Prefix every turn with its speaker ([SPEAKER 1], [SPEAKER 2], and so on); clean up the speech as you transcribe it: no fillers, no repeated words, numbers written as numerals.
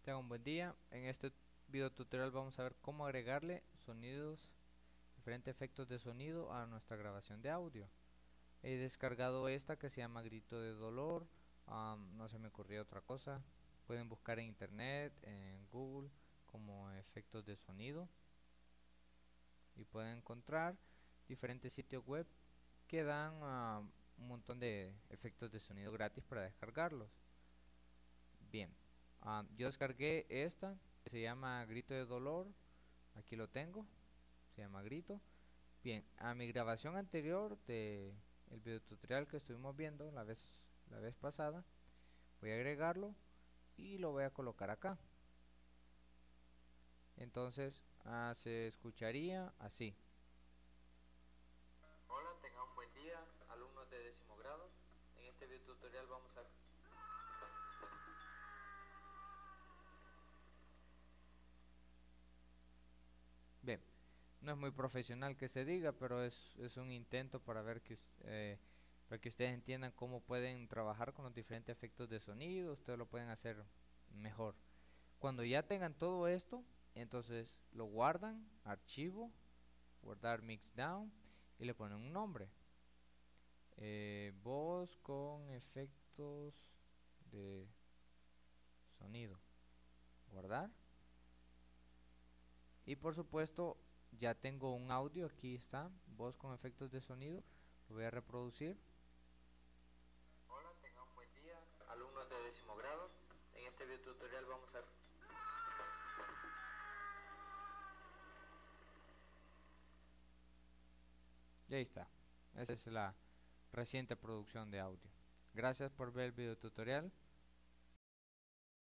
[SPEAKER 1] Tengan un buen día. En este video tutorial vamos a ver cómo agregarle sonidos, diferentes efectos de sonido a nuestra grabación de audio. He descargado esta que se llama Grito de Dolor. No se me ocurrió otra cosa. Pueden buscar en internet, en Google, como efectos de sonido y pueden encontrar diferentes sitios web que dan un montón de efectos de sonido gratis para descargarlos. Bien, yo descargué esta que se llama Grito de Dolor. Aquí lo tengo, se llama Grito. Bien, a mi grabación anterior de el video tutorial que estuvimos viendo la vez pasada, voy a agregarlo y lo voy a colocar acá. Entonces se escucharía así. Hola, tengan un buen día, alumnos de 10º grado. En este video tutorial vamos a... Bien, no es muy profesional que se diga, pero es un intento para ver para que ustedes entiendan cómo pueden trabajar con los diferentes efectos de sonido. Ustedes lo pueden hacer mejor. Cuando ya tengan todo esto, entonces lo guardan, archivo, guardar mixdown y le ponen un nombre. Voz con efectos de sonido. Guardar. Y por supuesto ya tengo un audio, aquí está, voz con efectos de sonido. Lo voy a reproducir. Hola, tengan un buen día, alumnos de 10º grado. En este video tutorial vamos a... Y ahí está. Esa es la reciente producción de audio. Gracias por ver el video tutorial.